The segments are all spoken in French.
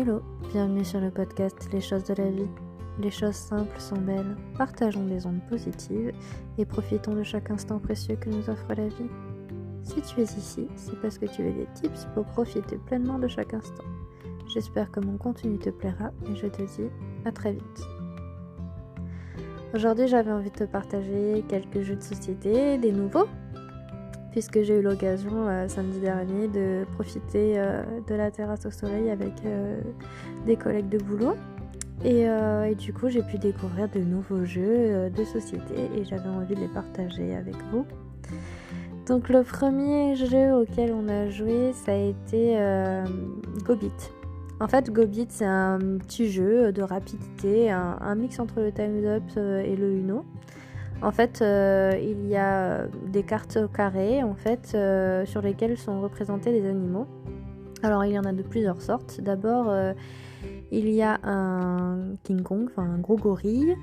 Hello, bienvenue sur le podcast Les choses de la vie. Les choses simples sont belles, partageons des ondes positives et profitons de chaque instant précieux que nous offre la vie. Si tu es ici, c'est parce que tu veux des tips pour profiter pleinement de chaque instant. J'espère que mon contenu te plaira et je te dis à très vite. Aujourd'hui, j'avais envie de te partager quelques jeux de société, des nouveaux, puisque j'ai eu l'occasion samedi dernier de profiter de la terrasse au soleil avec des collègues de boulot. Et du coup, j'ai pu découvrir de nouveaux jeux de société et j'avais envie de les partager avec vous. Donc le premier jeu auquel on a joué, ça a été Go-Bit. En fait, Go-Bit, c'est un petit jeu de rapidité, un mix entre le Time's Up et le Uno. En fait, il y a des cartes carrées en fait, sur lesquelles sont représentés des animaux. Alors, il y en a de plusieurs sortes. D'abord, il y a un King Kong, enfin un gros gorille.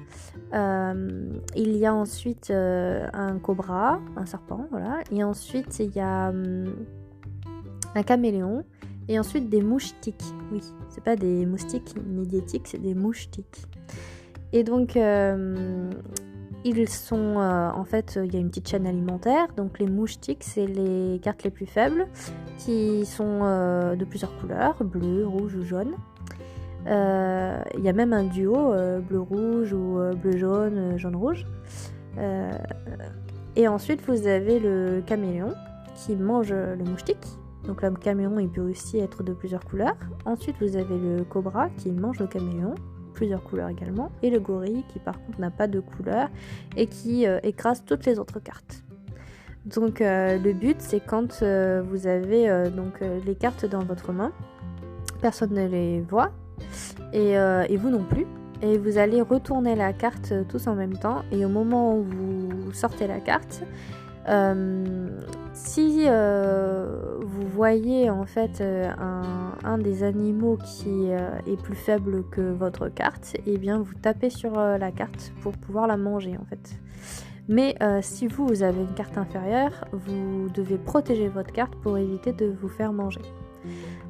Il y a ensuite un cobra, un serpent, voilà. Et ensuite, il y a un caméléon. Et ensuite, des mouches-tiques. Oui, c'est pas des moustiques ni des tiques, c'est des mouches-tiques. Et donc... ils sont, en fait, il y a une petite chaîne alimentaire, donc les mouches-tiques, c'est les cartes les plus faibles, qui sont de plusieurs couleurs, bleu, rouge ou jaune. Il y a même un duo, bleu-rouge ou bleu-jaune, jaune-rouge. Et ensuite, vous avez le caméléon, qui mange le mouche-tique. Donc le caméléon, il peut aussi être de plusieurs couleurs. Ensuite, vous avez le cobra, qui mange le caméléon. Plusieurs couleurs également, et le gorille qui par contre n'a pas de couleur et qui écrase toutes les autres cartes. Donc le but, c'est quand vous avez les cartes dans votre main, personne ne les voit et vous non plus, et vous allez retourner la carte tous en même temps, et au moment où vous sortez la carte, si vous voyez en fait un des animaux qui est plus faible que votre carte, et bien vous tapez sur la carte pour pouvoir la manger en fait. Mais si vous avez une carte inférieure, vous devez protéger votre carte pour éviter de vous faire manger.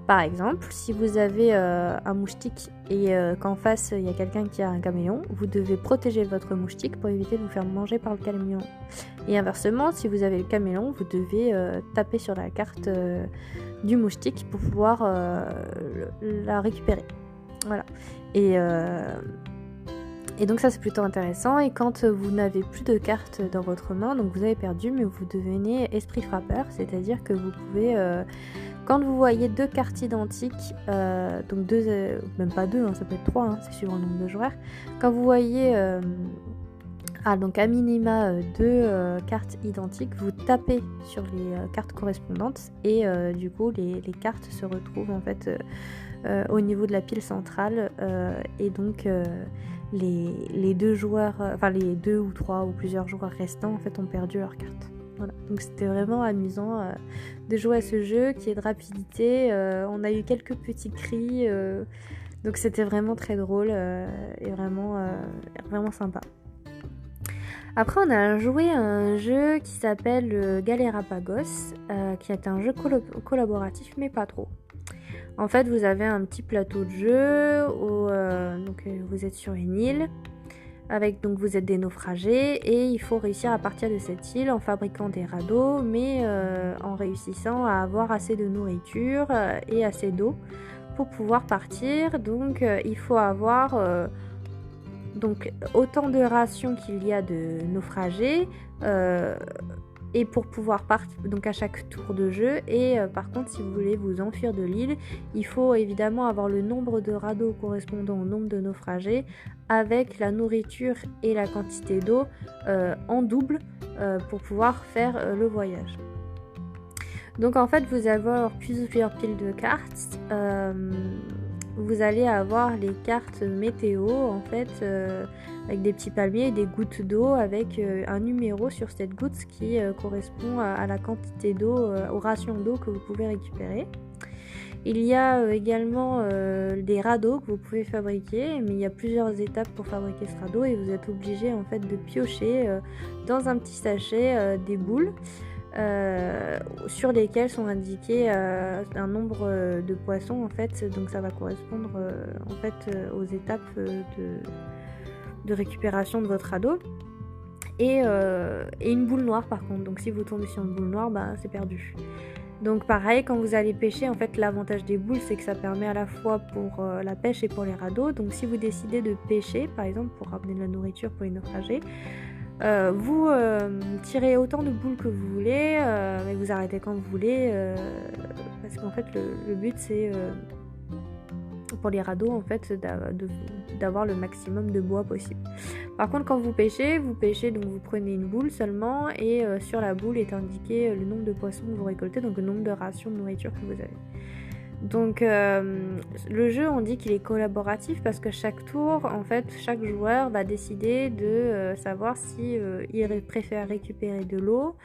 Par exemple, si vous avez un mouche-tique et qu'en face il y a quelqu'un qui a un caméléon, vous devez protéger votre mouche-tique pour éviter de vous faire manger par le caméléon. Et inversement, si vous avez le caméléon, vous devez taper sur la carte du mouche-tique pour pouvoir la récupérer. Voilà. Et donc ça, c'est plutôt intéressant. Et quand vous n'avez plus de cartes dans votre main, donc vous avez perdu, mais vous devenez esprit frappeur, c'est-à-dire que vous pouvez... quand vous voyez deux cartes identiques, donc deux, même pas deux, ça peut être trois, c'est suivant le nombre de joueurs. Quand vous voyez donc à minima deux cartes identiques, vous tapez sur les cartes correspondantes et du coup les cartes se retrouvent en fait au niveau de la pile centrale et donc les deux joueurs, les deux ou trois ou plusieurs joueurs restants en fait ont perdu leurs cartes. Voilà. Donc c'était vraiment amusant de jouer à ce jeu qui est de rapidité. On a eu quelques petits cris, donc c'était vraiment très drôle et vraiment sympa. Après, on a joué à un jeu qui s'appelle Galerapagos, qui est un jeu collaboratif, mais pas trop. En fait, vous avez un petit plateau de jeu où vous êtes sur une île. Donc vous êtes des naufragés et il faut réussir à partir de cette île en fabriquant des radeaux, mais en réussissant à avoir assez de nourriture et assez d'eau pour pouvoir partir. Donc il faut avoir autant de rations qu'il y a de naufragés et pour pouvoir partir donc à chaque tour de jeu. Et par contre, si vous voulez vous enfuir de l'île, il faut évidemment avoir le nombre de radeaux correspondant au nombre de naufragés avec la nourriture et la quantité d'eau en double pour pouvoir faire le voyage. Donc en fait, vous avez plusieurs piles de cartes. Vous allez avoir les cartes météo en fait avec des petits palmiers et des gouttes d'eau avec un numéro sur cette goutte qui correspond à la quantité d'eau, aux rations d'eau que vous pouvez récupérer. Il y a également des radeaux que vous pouvez fabriquer, mais il y a plusieurs étapes pour fabriquer ce radeau et vous êtes obligé en fait de piocher dans un petit sachet des boules sur lesquels sont indiqués un nombre de poissons en fait, donc ça va correspondre en fait aux étapes de récupération de votre radeau. Et une boule noire par contre, donc si vous tombez sur une boule noire, bah, c'est perdu. Donc pareil, quand vous allez pêcher, en fait l'avantage des boules c'est que ça permet à la fois pour la pêche et pour les radeaux. Donc si vous décidez de pêcher par exemple pour ramener de la nourriture pour les naufragés, vous tirez autant de boules que vous voulez, et vous arrêtez quand vous voulez, parce qu'en fait le but c'est pour les radeaux en fait d'avoir le maximum de bois possible. Par contre quand vous pêchez donc vous prenez une boule seulement et sur la boule est indiqué le nombre de poissons que vous récoltez, donc le nombre de rations de nourriture que vous avez. Donc le jeu on dit qu'il est collaboratif parce que chaque tour en fait chaque joueur va décider de savoir si il préfère récupérer de l'eau,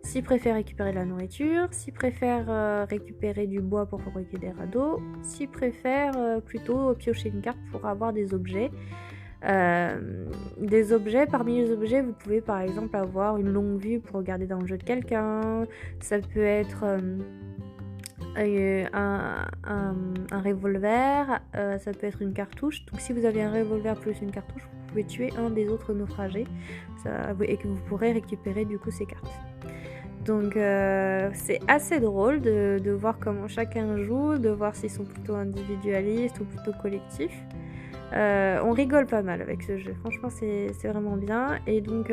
s'il préfère récupérer de la nourriture, s'il préfère récupérer du bois pour fabriquer des radeaux, s'il préfère plutôt piocher une carte pour avoir des objets. Parmi les objets vous pouvez par exemple avoir une longue vue pour regarder dans le jeu de quelqu'un, ça peut être un revolver, ça peut être une cartouche. Donc si vous avez un revolver plus une cartouche, vous pouvez tuer un des autres naufragés et que vous pourrez récupérer du coup ces cartes. Donc c'est assez drôle de voir comment chacun joue, de voir s'ils sont plutôt individualistes ou plutôt collectifs. On rigole pas mal avec ce jeu, franchement c'est vraiment bien. Et donc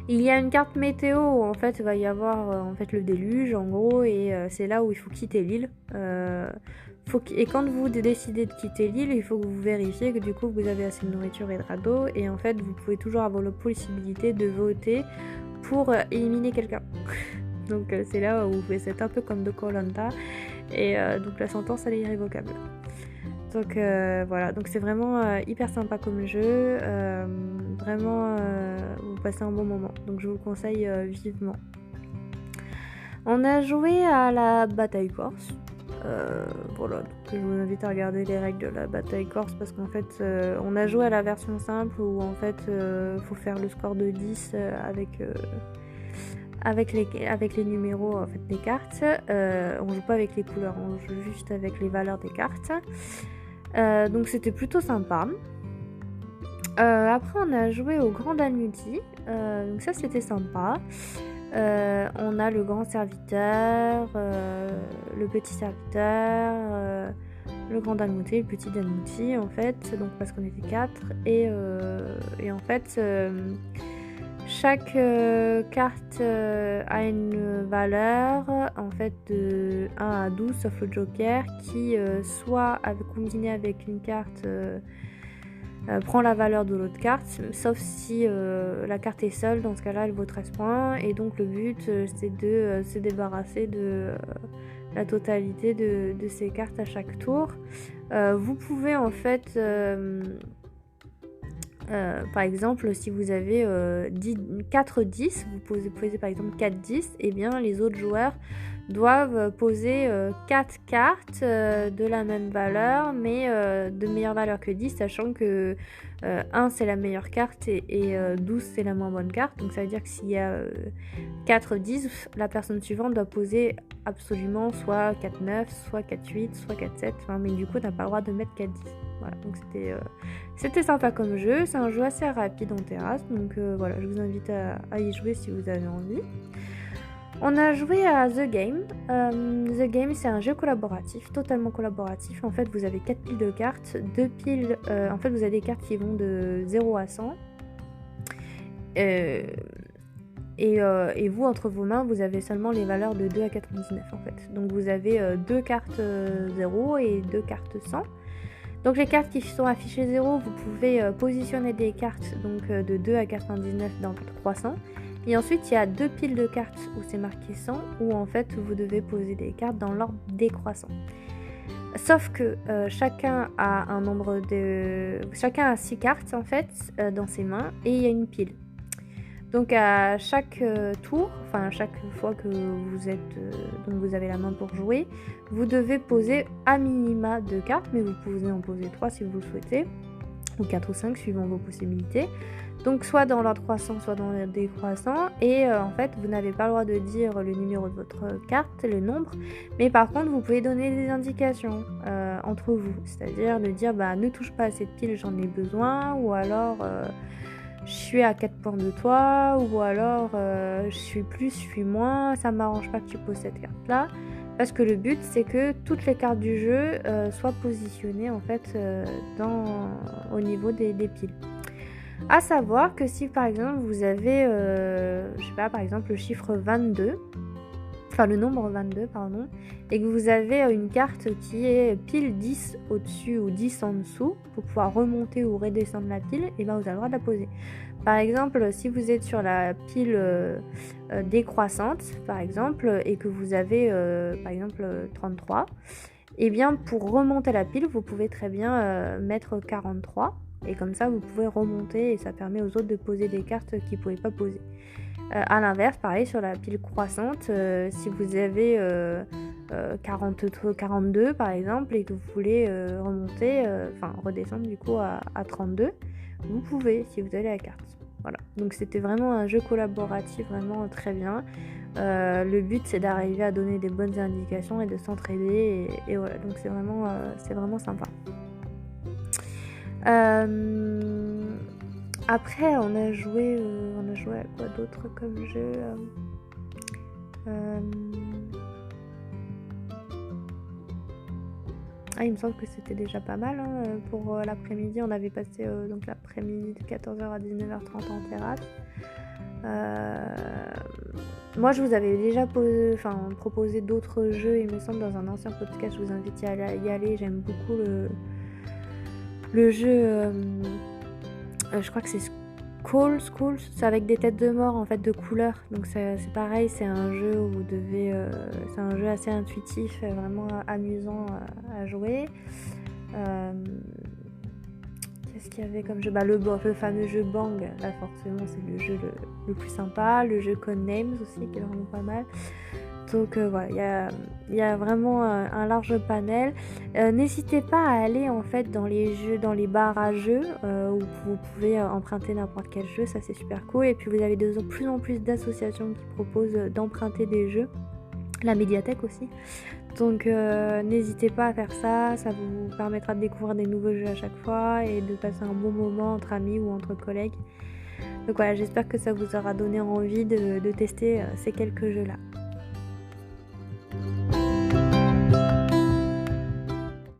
il y a une carte météo où en fait il va y avoir en fait le déluge en gros, et c'est là où il faut quitter l'île. Et quand vous décidez de quitter l'île, il faut que vous vérifiez que du coup vous avez assez de nourriture et de radeaux, et en fait vous pouvez toujours avoir la possibilité de voter pour éliminer quelqu'un. Donc c'est là où c'est un peu comme de Koh-Lanta, et donc la sentence elle est irrévocable. Donc voilà, donc c'est vraiment hyper sympa comme jeu, vraiment vous passez un bon moment, donc je vous le conseille vivement. On a joué à la bataille corse, voilà, donc je vous invite à regarder les règles de la bataille corse parce qu'en fait on a joué à la version simple où en fait faut faire le score de 10 avec les numéros en fait, des cartes. On joue pas avec les couleurs, on joue juste avec les valeurs des cartes. Donc c'était plutôt sympa. Après on a joué au Grand Dalmuti, donc ça c'était sympa. On a le grand serviteur, le petit serviteur, le grand Dalmuti, le petit Dalmuti en fait, donc parce qu'on était 4 et en fait chaque carte a une valeur en fait de 1 à 12 sauf le joker qui soit combiné avec une carte prend la valeur de l'autre carte, sauf si la carte est seule, dans ce cas là elle vaut 13 points, et donc le but c'est de se débarrasser de la totalité de ces cartes à chaque tour. Vous pouvez en fait par exemple si vous avez 4-10, vous posez par exemple 4-10, et bien les autres joueurs doivent poser 4 cartes de la même valeur mais de meilleure valeur que 10, sachant que 1 c'est la meilleure carte et 12 c'est la moins bonne carte. Donc ça veut dire que s'il y a 4-10, la personne suivante doit poser absolument soit 4-9, soit 4-8, soit 4-7, enfin, mais du coup t'as pas le droit de mettre 4-10. Voilà, donc c'était sympa comme jeu, c'est un jeu assez rapide en terrasse, donc voilà, je vous invite à y jouer si vous avez envie. On a joué à The Game. The Game c'est un jeu collaboratif, totalement collaboratif. En fait vous avez 4 piles de cartes, 2 piles, en fait vous avez des cartes qui vont de 0 à 100. Et vous, entre vos mains, vous avez seulement les valeurs de 2 à 99 en fait. Donc vous avez 2 cartes 0 et 2 cartes 100. Donc les cartes qui sont affichées 0, vous pouvez positionner des cartes donc, de 2 à 99 dans votre 300. Et ensuite, il y a 2 piles de cartes où c'est marqué 100, où en fait vous devez poser des cartes dans l'ordre décroissant. Sauf que chacun a chacun a 6 cartes en fait dans ses mains, et il y a une pile. Donc à chaque tour, enfin chaque fois que vous êtes, donc vous avez la main pour jouer, vous devez poser à minima 2 cartes, mais vous pouvez en poser 3 si vous le souhaitez. ou 4 ou 5 suivant vos possibilités. Donc soit dans l'ordre croissant, soit dans l'ordre décroissant. Et en fait, vous n'avez pas le droit de dire le numéro de votre carte, le nombre. Mais par contre, vous pouvez donner des indications entre vous. C'est-à-dire de dire, ne touche pas à cette pile, j'en ai besoin. Ou alors, je suis à 4 points de toi. Ou alors, je suis plus, je suis moins. Ça m'arrange pas que tu poses cette carte-là. Parce que le but, c'est que toutes les cartes du jeu soient positionnées en fait au niveau des piles. À savoir que si par exemple vous avez, par exemple le chiffre 22, enfin le nombre 22, pardon, et que vous avez une carte qui est pile 10 au-dessus ou 10 en dessous, pour pouvoir remonter ou redescendre la pile, et vous avez le droit de la poser. Par exemple, si vous êtes sur la pile décroissante, par exemple, et que vous avez, par exemple, 33, et bien pour remonter la pile, vous pouvez très bien mettre 43, et comme ça, vous pouvez remonter, et ça permet aux autres de poser des cartes qu'ils ne pouvaient pas poser. À l'inverse, pareil, sur la pile croissante, si vous avez 42 par exemple, et que vous voulez redescendre du coup à 32, vous pouvez si vous avez la carte. Voilà, donc c'était vraiment un jeu collaboratif, vraiment très bien. Le but c'est d'arriver à donner des bonnes indications et de s'entraider, et voilà, donc c'est vraiment sympa. Après on a joué à quoi d'autre comme jeu il me semble que c'était déjà pas mal pour l'après-midi. On avait passé donc l'après-midi de 14h à 19h30 en terrasse. Moi je vous avais déjà proposé d'autres jeux, il me semble, dans un ancien podcast. Je vous invite à y aller. J'aime beaucoup le jeu, je crois que c'est School, c'est avec des têtes de mort en fait de couleurs. Donc c'est pareil, c'est un jeu où vous devez, c'est un jeu assez intuitif, vraiment amusant à jouer. Qu'est-ce qu'il y avait comme jeu ? Le fameux jeu Bang, là forcément c'est le jeu le plus sympa. Le jeu Codenames aussi qui est vraiment pas mal. Donc voilà, il y a vraiment un large panel. N'hésitez pas à aller en fait dans les bars à jeux où vous pouvez emprunter n'importe quel jeu, ça c'est super cool. Et puis vous avez de plus en plus d'associations qui proposent d'emprunter des jeux, la médiathèque aussi. Donc n'hésitez pas à faire ça, ça vous permettra de découvrir des nouveaux jeux à chaque fois et de passer un bon moment entre amis ou entre collègues. Donc voilà, j'espère que ça vous aura donné envie de tester ces quelques jeux là.